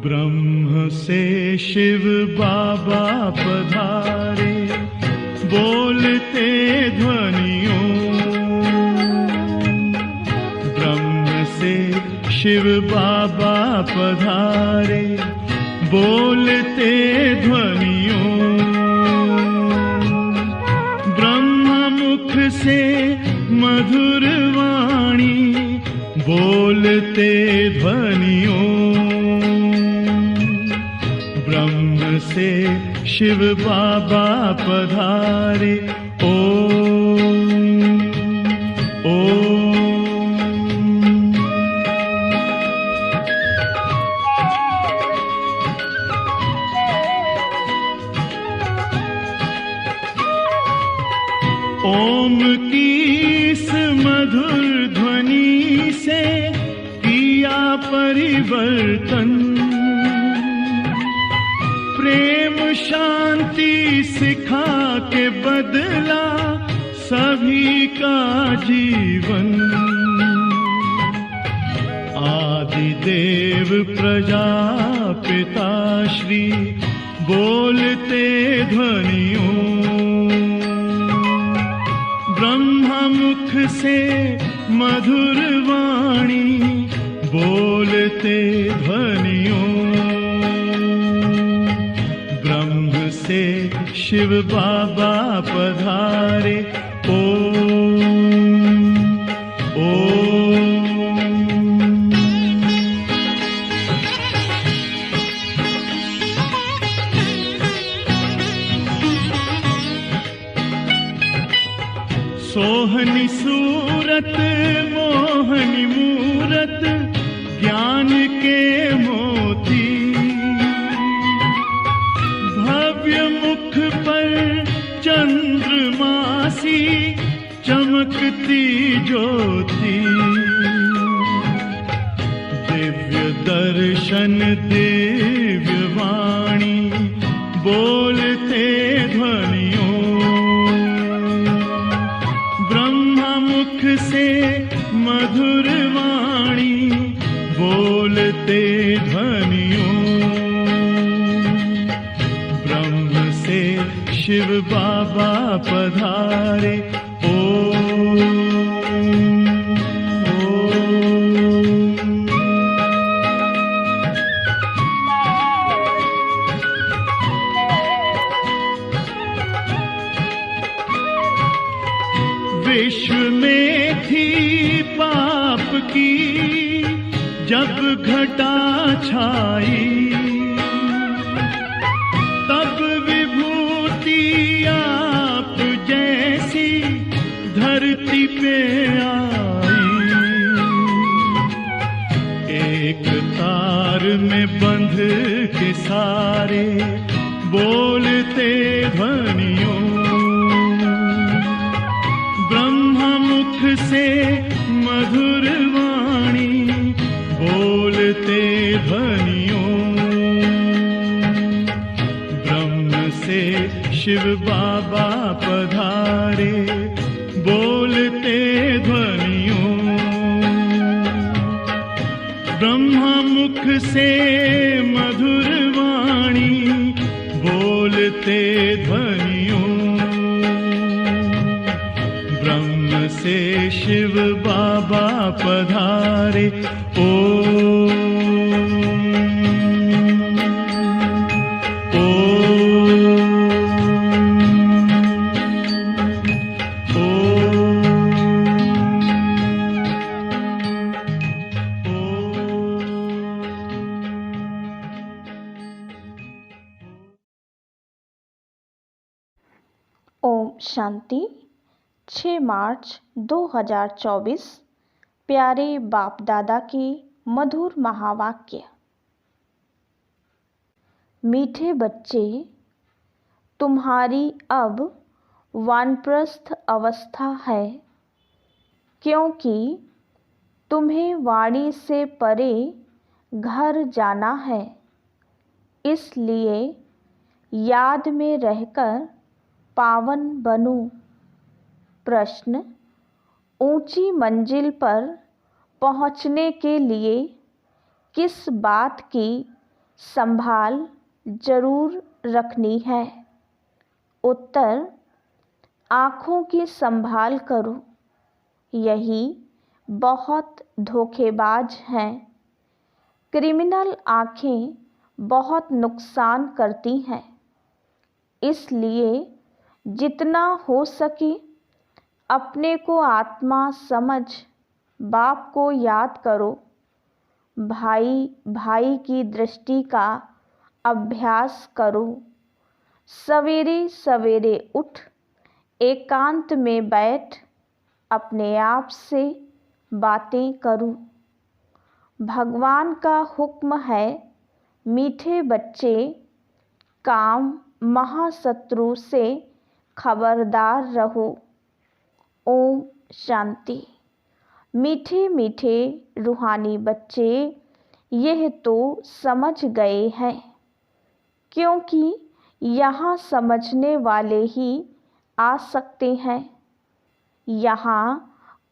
ब्रह्म से शिव बाबा पधारे, बोलते ध्वनियों। ब्रह्म से शिव बाबा पधारे, बोलते ध्वनियों। ब्रह्म मुख से मधुर वाणी, बोलते ध्वनियों। ब्रह्म से शिव बाबा पधारे, ओम ओम। ओम की इस मधुर ध्वनि से किया परिवर्तन। प्रेम शांति सिखा के बदला सभी का जीवन। आदिदेव प्रजापिता श्री बोलते ध्वनियों। ब्रह्मा मुख से मधुर वाणी, बोलते ध्वनियों। ब्रह्म से शिव बाबा पधारे, ओम ओम। सोहनी सूरत मोहनी मूरत, ज्ञान के मोती। भव्य मुख पर चंद्रमासी, चमकती ज्योति। दिव्य दर्शन दिव्य वाणी, बोलते ध्वनियों। ब्रह्मा मुख से मधुर वाणी, बोलते ध्वनियों। ब्रह्म से शिव बाबा पधारे, ओम ओम। विश्व में थी पाप की जब घटा छाई, तब विभूति आप जैसी धरती पे आई। एक तार में बंध के सारे, बोलते ध्वनियों। ब्रह्मा मुख से मधुर वाणी, बोलते ध्वनियों। ब्रह्म से शिव बाबा पधारे, बोलते ध्वनियों। ब्रह्मा मुख से मधुर वाणी, बोलते ध्वनियों। ब्रह्म से शिव बाबा पधारे, ओम ओम शांति। 6 मार्च 2024 प्यारे बाप दादा के मधुर महावाक्य। मीठे बच्चे, तुम्हारी अब वानप्रस्थ अवस्था है, क्योंकि तुम्हें वाणी से परे घर जाना है, इसलिए याद में रहकर पावन बनो। प्रश्न: ऊंची मंजिल पर पहुंचने के लिए किस बात की संभाल जरूर रखनी है? उत्तर: आँखों की संभाल करो। यही बहुत धोखेबाज हैं। क्रिमिनल आँखें बहुत नुकसान करती हैं, इसलिए जितना हो सके अपने को आत्मा समझ बाप को याद करो। भाई भाई की दृष्टि का अभ्यास करो। सवेरे सवेरे उठ एकांत में बैठ अपने आप से बातें करो। भगवान का हुक्म है, मीठे बच्चे, काम महाशत्रु से खबरदार रहो। ओम शांति। मीठे मीठे रूहानी बच्चे यह तो समझ गए हैं, क्योंकि यहाँ समझने वाले ही आ सकते हैं। यहाँ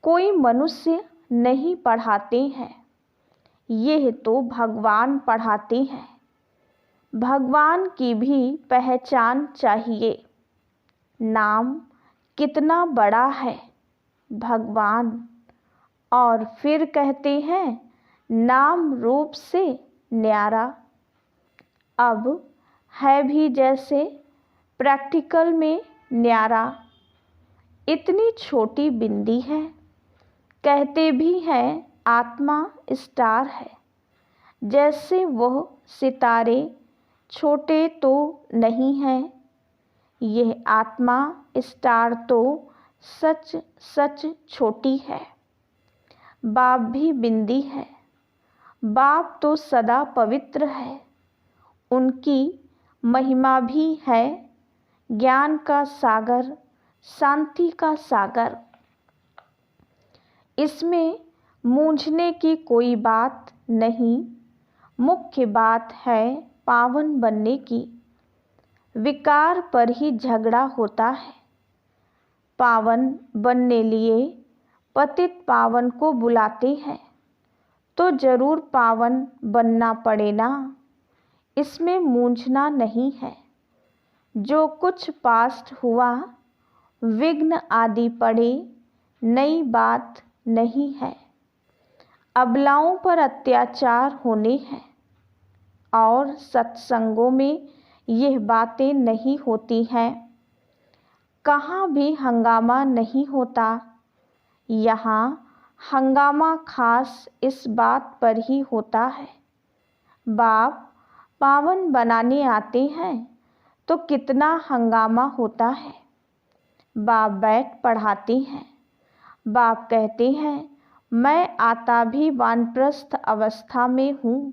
कोई मनुष्य नहीं पढ़ाते हैं, यह तो भगवान पढ़ाते हैं। भगवान की भी पहचान चाहिए। नाम कितना बड़ा है, भगवान, और फिर कहते हैं नाम रूप से न्यारा। अब है भी जैसे प्रैक्टिकल में न्यारा। इतनी छोटी बिंदी है, कहते भी हैं आत्मा स्टार है। जैसे वह सितारे छोटे तो नहीं हैं, यह आत्मा स्टार तो सच सच छोटी है। बाप भी बिंदी है। बाप तो सदा पवित्र है। उनकी महिमा भी है ज्ञान का सागर, शांति का सागर। इसमें मूंझने की कोई बात नहीं। मुख्य बात है पावन बनने की। विकार पर ही झगड़ा होता है। पावन बनने लिए पतित पावन को बुलाते हैं, तो जरूर पावन बनना पड़े ना। इसमें मूंझना नहीं है। जो कुछ पास्ट हुआ, विघ्न आदि पड़े, नई बात नहीं है। अबलाओं पर अत्याचार होने हैं, और सत्संगों में यह बातें नहीं होती हैं। कहाँ भी हंगामा नहीं होता। यहाँ हंगामा खास इस बात पर ही होता है। बाप पावन बनाने आते हैं तो कितना हंगामा होता है। बाप बैठ पढ़ाते हैं। बाप कहते हैं मैं आता भी वानप्रस्थ अवस्था में हूँ।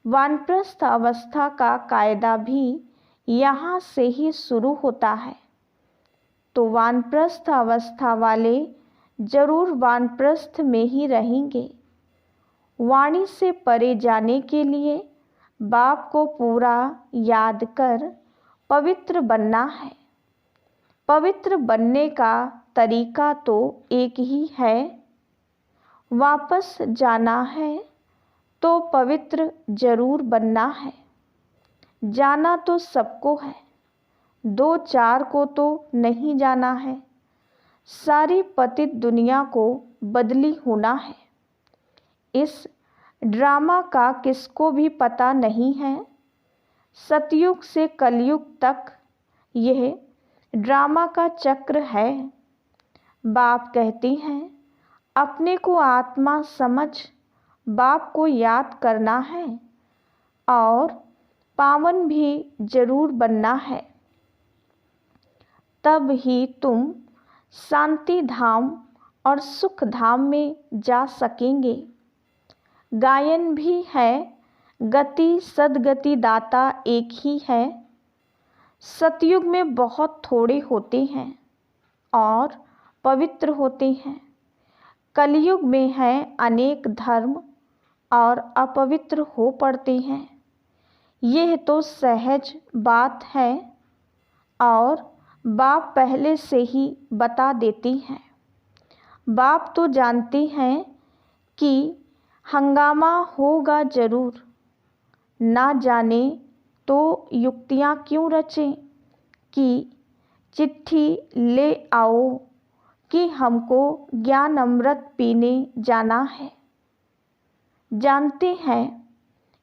वानप्रस्थ अवस्था का कायदा भी यहाँ से ही शुरू होता है। तो वानप्रस्थ अवस्था वाले जरूर वानप्रस्थ में ही रहेंगे। वाणी से परे जाने के लिए बाप को पूरा याद कर पवित्र बनना है। पवित्र बनने का तरीका तो एक ही है। वापस जाना है तो पवित्र जरूर बनना है। जाना तो सबको है, दो चार को तो नहीं जाना है। सारी पतित दुनिया को बदली होना है। इस ड्रामा का किसको भी पता नहीं है। सतयुग से कलयुग तक यह ड्रामा का चक्र है। बाप कहते हैं अपने को आत्मा समझ बाप को याद करना है और पावन भी जरूर बनना है। तब ही तुम शांति धाम और सुख धाम में जा सकेंगे। गायन भी है, गति सदगति दाता एक ही है। सतयुग में बहुत थोड़े होते हैं और पवित्र होते हैं। कलयुग में हैं अनेक धर्म और अपवित्र हो पड़ते हैं। यह तो सहज बात है और बाप पहले से ही बता देती हैं। बाप तो जानती हैं कि हंगामा होगा ज़रूर, ना जाने तो युक्तियाँ क्यों रचें कि चिट्ठी ले आओ कि हमको ज्ञान अमृत पीने जाना है। जानते हैं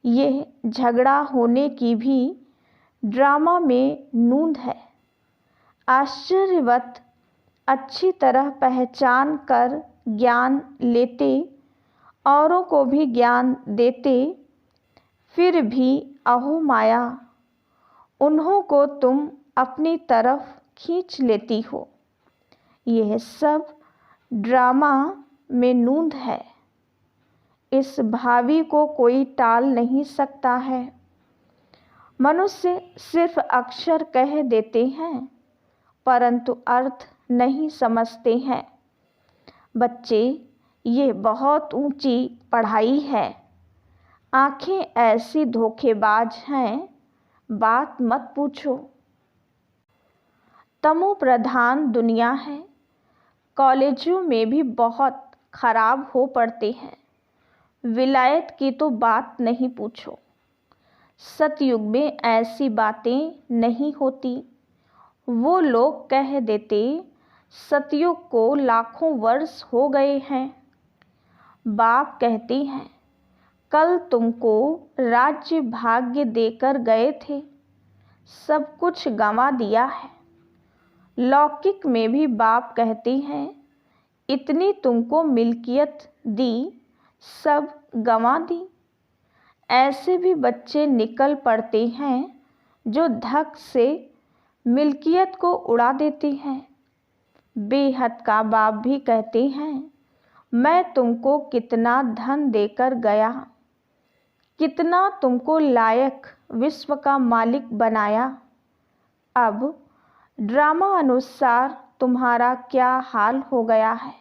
यह झगड़ा होने की भी ड्रामा में नूंद है। आश्चर्यवत अच्छी तरह पहचान कर ज्ञान लेते, औरों को भी ज्ञान देते, फिर भी अहो माया, उन्हों को तुम अपनी तरफ खींच लेती हो। यह सब ड्रामा में नूंद है। इस भावी को कोई टाल नहीं सकता है। मनुष्य सिर्फ अक्षर कह देते हैं परंतु अर्थ नहीं समझते हैं। बच्चे, ये बहुत ऊंची पढ़ाई है। आंखें ऐसी धोखेबाज हैं, बात मत पूछो। तमो प्रधान दुनिया है। कॉलेजों में भी बहुत खराब हो पड़ते हैं। विलायत की तो बात नहीं पूछो। सतयुग में ऐसी बातें नहीं होती। वो लोग कह देते सतयुग को लाखों वर्ष हो गए हैं। बाप कहते हैं कल तुमको राज्य भाग्य देकर गए थे, सब कुछ गंवा दिया है। लौकिक में भी बाप कहते हैं इतनी तुमको मिल्कियत दी, सब गंवा दी। ऐसे भी बच्चे निकल पड़ते हैं जो धक से मिल्कियत को उड़ा देते हैं। बेहद का बाप भी कहते हैं मैं तुमको कितना धन देकर गया, कितना तुमको लायक विश्व का मालिक बनाया। अब ड्रामा अनुसार तुम्हारा क्या हाल हो गया है।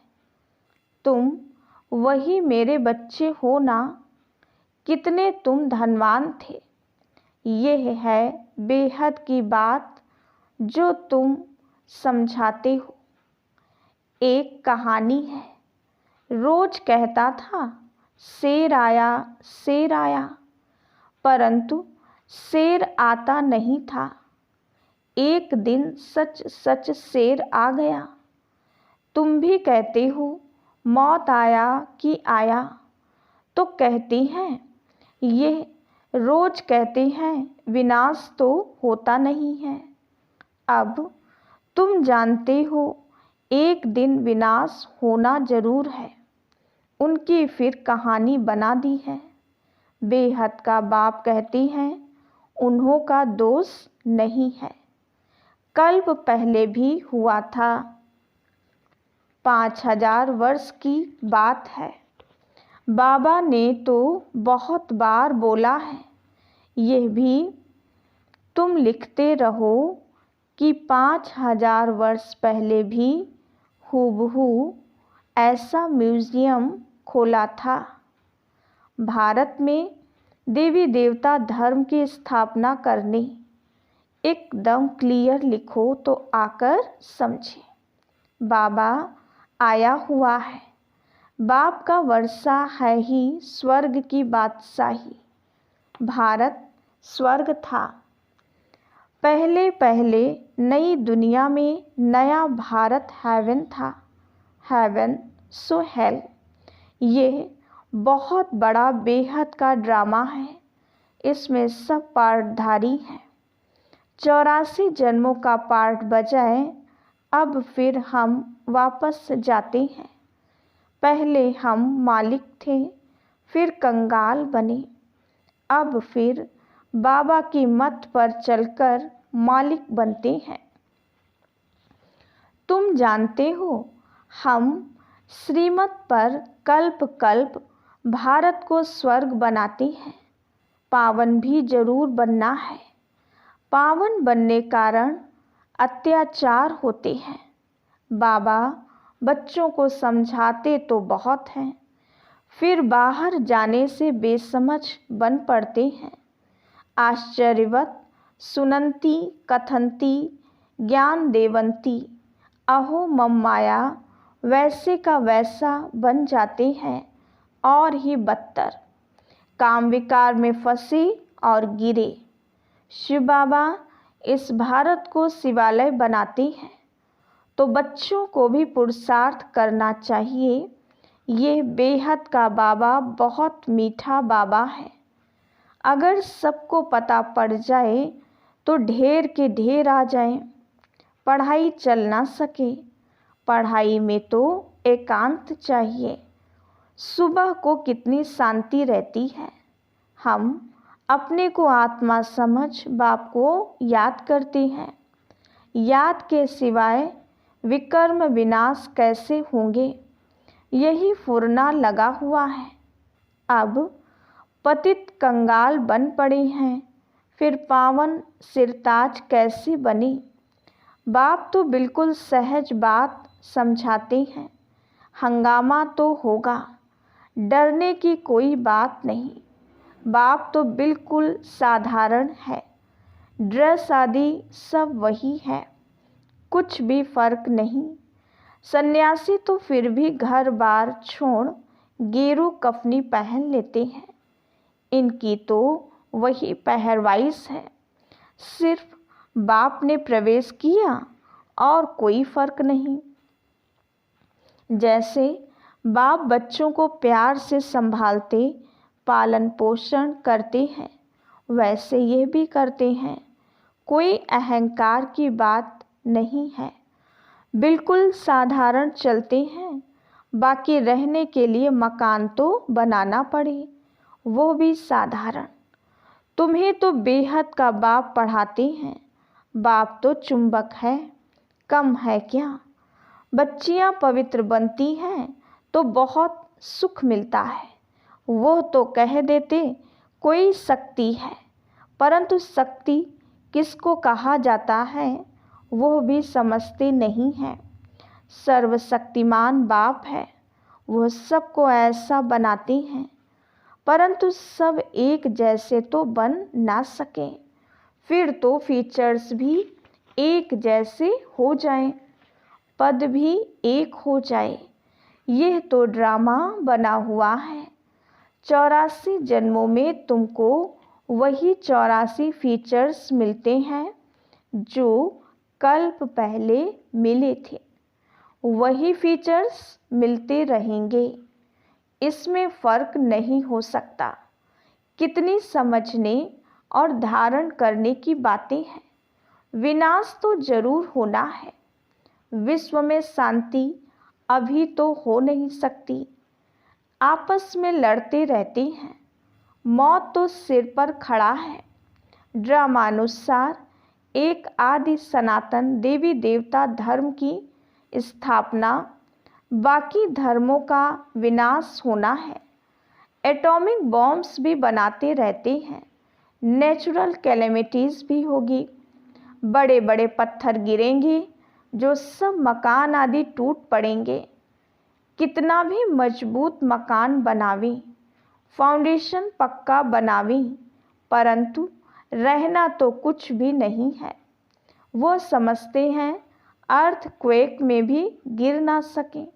तुम वही मेरे बच्चे हो ना, कितने तुम धनवान थे। यह है बेहद की बात जो तुम समझाते हो। एक कहानी है, रोज कहता था शेर आया शेर आया, परंतु शेर आता नहीं था। एक दिन सच सच शेर आ गया। तुम भी कहते हो मौत आया कि आया, तो कहती हैं ये रोज कहते हैं विनाश तो होता नहीं है। अब तुम जानते हो एक दिन विनाश होना जरूर है। उनकी फिर कहानी बना दी है। बेहद का बाप कहती हैं उन्हों का दोष नहीं है। कल्प पहले भी हुआ था, 5000 वर्ष की बात है। बाबा ने तो बहुत बार बोला है। यह भी तुम लिखते रहो कि 5000 वर्ष पहले भी हूबहू ऐसा म्यूज़ियम खोला था। भारत में देवी देवता धर्म की स्थापना करने एकदम क्लियर लिखो तो आकर समझे। बाबा आया हुआ है। बाप का वर्षा है ही स्वर्ग की बादशाही। भारत स्वर्ग था। पहले पहले नई दुनिया में नया भारत हेवन था। हेवन सो हेल। ये बहुत बड़ा बेहद का ड्रामा है। इसमें सब पार्टधारी हैं। 84 जन्मों का पार्ट बजाए अब फिर हम वापस जाते हैं। पहले हम मालिक थे, फिर कंगाल बने, अब फिर बाबा की मत पर चलकर मालिक बनते हैं। तुम जानते हो हम श्रीमत पर कल्प कल्प भारत को स्वर्ग बनाते हैं। पावन भी जरूर बनना है। पावन बनने कारण अत्याचार होते हैं। बाबा बच्चों को समझाते तो बहुत हैं, फिर बाहर जाने से बेसमझ बन पड़ते हैं। आश्चर्यवत सुनंती कथंती ज्ञान देवंती, अहो मम माया, वैसे का वैसा बन जाते हैं और ही बदतर, काम विकार में फंसे और गिरे। शिव बाबा इस भारत को शिवालय बनाते हैं तो बच्चों को भी पुरुषार्थ करना चाहिए। ये बेहद का बाबा बहुत मीठा बाबा है। अगर सबको पता पड़ जाए तो ढेर के ढेर आ जाएं, पढ़ाई चल ना सके। पढ़ाई में तो एकांत चाहिए। सुबह को कितनी शांति रहती है। हम अपने को आत्मा समझ बाप को याद करते हैं। याद के सिवाय विकर्म विनाश कैसे होंगे, यही फुरना लगा हुआ है। अब पतित कंगाल बन पड़े हैं, फिर पावन सिरताज कैसे बने। बाप तो बिल्कुल सहज बात समझाते हैं। हंगामा तो होगा, डरने की कोई बात नहीं। बाप तो बिल्कुल साधारण है। ड्रेस आदि सब वही है, कुछ भी फर्क नहीं। सन्यासी तो फिर भी घर बार छोड़ गेरू कफनी पहन लेते हैं। इनकी तो वही पहरवाइश है। सिर्फ बाप ने प्रवेश किया और कोई फर्क नहीं। जैसे बाप बच्चों को प्यार से संभालते पालन पोषण करते हैं, वैसे ये भी करते हैं। कोई अहंकार की बात नहीं है, बिल्कुल साधारण चलते हैं। बाकी रहने के लिए मकान तो बनाना पड़े, वो भी साधारण। तुम्हें तो बेहद का बाप पढ़ाते हैं। बाप तो चुंबक है, कम है क्या। बच्चियां पवित्र बनती हैं तो बहुत सुख मिलता है। वो तो कह देते कोई शक्ति है, परंतु शक्ति किसको कहा जाता है वो भी समझते नहीं हैं। सर्वशक्तिमान बाप है, वो सबको ऐसा बनाते हैं, परंतु सब एक जैसे तो बन ना सके। फिर तो फीचर्स भी एक जैसे हो जाएं, पद भी एक हो जाए। यह तो ड्रामा बना हुआ है। 84 जन्मों में तुमको वही 84 फीचर्स मिलते हैं जो कल्प पहले मिले थे। वही फीचर्स मिलते रहेंगे, इसमें फर्क नहीं हो सकता। कितनी समझने और धारण करने की बातें हैं। विनाश तो जरूर होना है। विश्व में शांति अभी तो हो नहीं सकती। आपस में लड़ते रहते हैं। मौत तो सिर पर खड़ा है। ड्रामानुसार एक आदि सनातन देवी देवता धर्म की स्थापना, बाकी धर्मों का विनाश होना है। एटॉमिक बॉम्ब्स भी बनाते रहते हैं। नेचुरल कैलेमिटीज़ भी होगी। बड़े बड़े पत्थर गिरेंगे जो सब मकान आदि टूट पड़ेंगे। कितना भी मजबूत मकान बनावें, फाउंडेशन पक्का बनावें, परंतु रहना तो कुछ भी नहीं है। वो समझते हैं अर्थक्वेक में भी गिर ना सकें,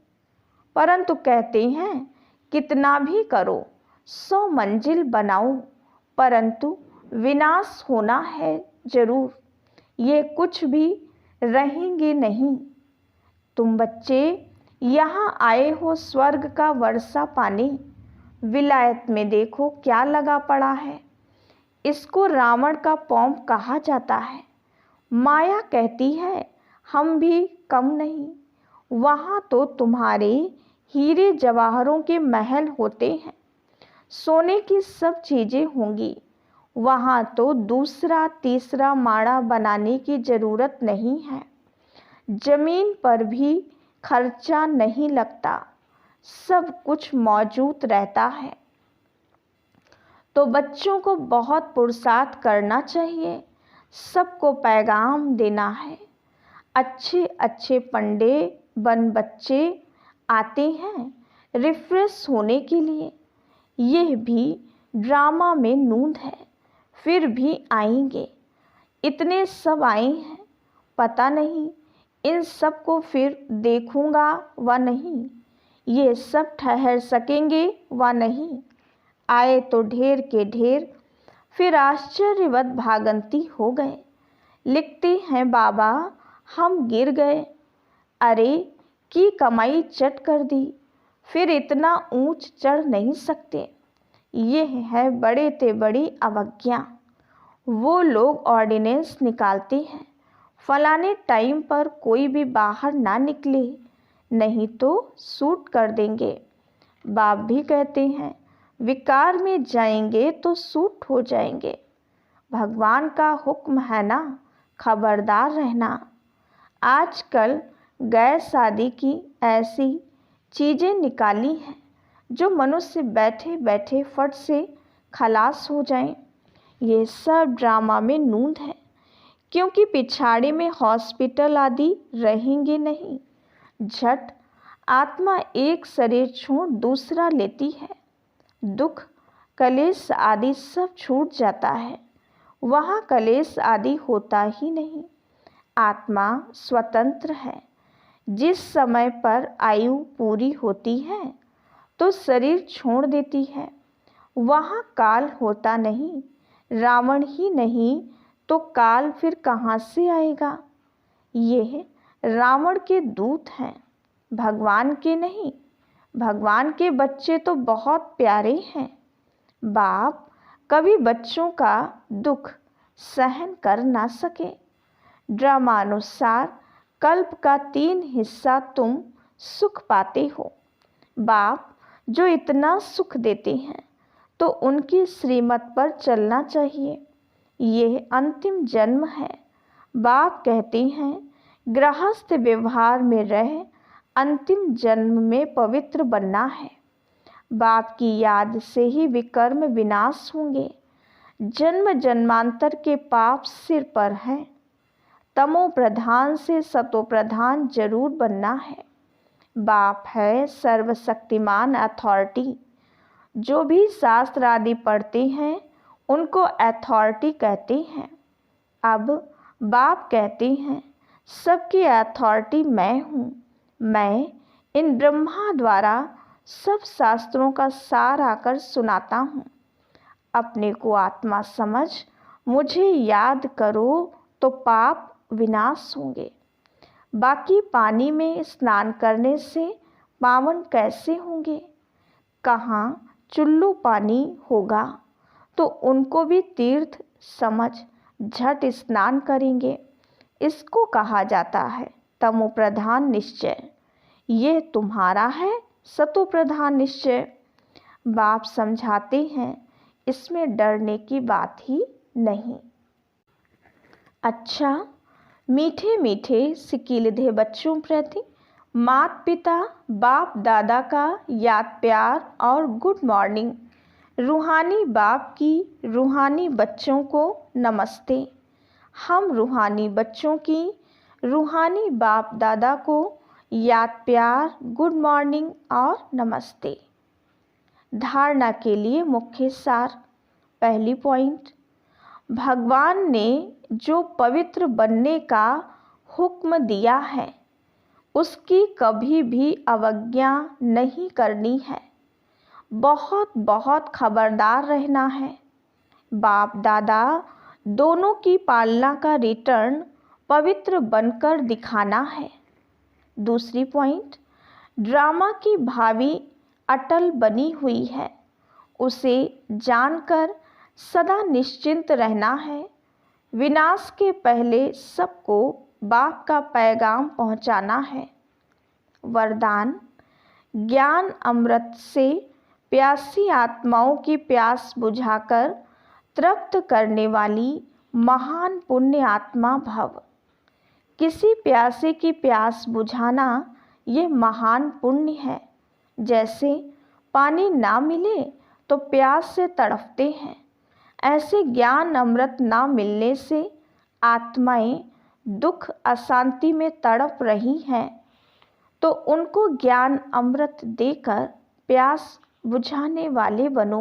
परंतु कहते हैं कितना भी करो, 100 मंजिल बनाओ, परंतु विनाश होना है जरूर। ये कुछ भी रहेंगे नहीं। तुम बच्चे यहाँ आए हो स्वर्ग का वर्षा पाने। विलायत में देखो क्या लगा पड़ा है। इसको रावण का पौंप कहा जाता है। माया कहती है हम भी कम नहीं। वहाँ तो तुम्हारे हीरे जवाहरों के महल होते हैं, सोने की सब चीज़ें होंगी। वहाँ तो दूसरा तीसरा माड़ा बनाने की ज़रूरत नहीं है। जमीन पर भी खर्चा नहीं लगता, सब कुछ मौजूद रहता है। तो बच्चों को बहुत पुरुषार्थ करना चाहिए। सबको पैगाम देना है। अच्छे अच्छे पंडे बन बच्चे आते हैं रिफ्रेश होने के लिए। यह भी ड्रामा में नूंद है, फिर भी आएंगे। इतने सब आए हैं, पता नहीं इन सब को फिर देखूंगा व नहीं, ये सब ठहर सकेंगे व नहीं। आए तो ढेर के ढेर, फिर आश्चर्यवत भागंती हो गए। लिखते हैं बाबा हम गिर गए, अरे की कमाई चट कर दी, फिर इतना ऊंच चढ़ नहीं सकते। यह है बड़े ते बड़ी अवज्ञा। वो लोग ऑर्डिनेंस निकालते हैं, फलाने टाइम पर कोई भी बाहर ना निकले, नहीं तो सूट कर देंगे। बाप भी कहते हैं विकार में जाएंगे तो सूट हो जाएंगे। भगवान का हुक्म है ना, खबरदार रहना। आजकल गैर शादी की ऐसी चीज़ें निकाली हैं जो मनुष्य बैठे बैठे फट से खलास हो जाएं। ये सब ड्रामा में नूंद है, क्योंकि पिछाड़े में हॉस्पिटल आदि रहेंगे नहीं। झट आत्मा एक शरीर छोड़ दूसरा लेती है, दुख कलेश आदि सब छूट जाता है। वहाँ कलेश आदि होता ही नहीं। आत्मा स्वतंत्र है। जिस समय पर आयु पूरी होती है तो शरीर छोड़ देती है। वहाँ काल होता नहीं। रावण ही नहीं तो काल फिर कहाँ से आएगा। यह रावण के दूत हैं, भगवान के नहीं। भगवान के बच्चे तो बहुत प्यारे हैं। बाप कभी बच्चों का दुख सहन कर ना सके। ड्रामानुसार कल्प का 3 हिस्सा तुम सुख पाते हो। बाप जो इतना सुख देते हैं तो उनकी श्रीमत पर चलना चाहिए। यह अंतिम जन्म है। बाप कहते हैं गृहस्थ व्यवहार में रह अंतिम जन्म में पवित्र बनना है। बाप की याद से ही विकर्म विनाश होंगे। जन्म जन्मांतर के पाप सिर पर है। तमो प्रधान से सतो प्रधान जरूर बनना है। बाप है सर्वशक्तिमान अथॉरिटी। जो भी शास्त्र आदि पढ़ते हैं उनको अथॉरिटी कहते हैं। अब बाप कहते हैं सबकी अथॉरिटी मैं हूँ। मैं इन ब्रह्मा द्वारा सब शास्त्रों का सार आकर सुनाता हूँ। अपने को आत्मा समझ मुझे याद करो तो पाप विनाश होंगे। बाकी पानी में स्नान करने से पावन कैसे होंगे। कहाँ चुल्लू पानी होगा तो उनको भी तीर्थ समझ झट स्नान करेंगे। इसको कहा जाता है तमो प्रधान निश्चय। ये तुम्हारा है सतो प्रधान निश्चय। बाप समझाते हैं इसमें डरने की बात ही नहीं। अच्छा, मीठे मीठे सिकीलधे बच्चों प्रति माता पिता बाप दादा का याद प्यार और गुड मॉर्निंग। रूहानी बाप की रूहानी बच्चों को नमस्ते। हम रूहानी बच्चों की रूहानी बाप दादा को याद प्यार गुड मॉर्निंग और नमस्ते। धारणा के लिए मुख्य सार। पहली पॉइंट, भगवान ने जो पवित्र बनने का हुक्म दिया है उसकी कभी भी अवज्ञा नहीं करनी है। बहुत बहुत खबरदार रहना है। बाप दादा दोनों की पालना का रिटर्न पवित्र बनकर दिखाना है। दूसरी पॉइंट, ड्रामा की भावी अटल बनी हुई है, उसे जानकर सदा निश्चिंत रहना है। विनाश के पहले सबको बाप का पैगाम पहुंचाना है। वरदान, ज्ञान अमृत से प्यासी आत्माओं की प्यास बुझाकर तृप्त करने वाली महान पुण्य आत्मा भव। किसी प्यासे की प्यास बुझाना ये महान पुण्य है। जैसे पानी ना मिले तो प्यास से तड़पते हैं, ऐसे ज्ञान अमृत ना मिलने से आत्माएं दुख अशांति में तड़प रही हैं। तो उनको ज्ञान अमृत देकर प्यास बुझाने वाले बनो।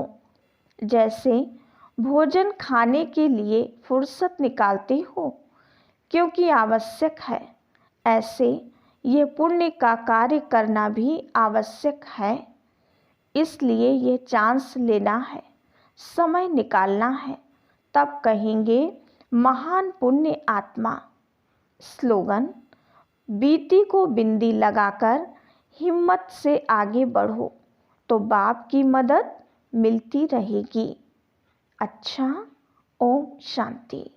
जैसे भोजन खाने के लिए फुर्सत निकालते हो क्योंकि आवश्यक है, ऐसे ये पुण्य का कार्य करना भी आवश्यक है। इसलिए ये चांस लेना है, समय निकालना है, तब कहेंगे महान पुण्य आत्मा। स्लोगन: बीती को बिंदी लगाकर हिम्मत से आगे बढ़ो तो बाप की मदद मिलती रहेगी। अच्छा, ओम शांति।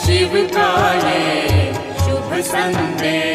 शिव का ये शुभ संदेश।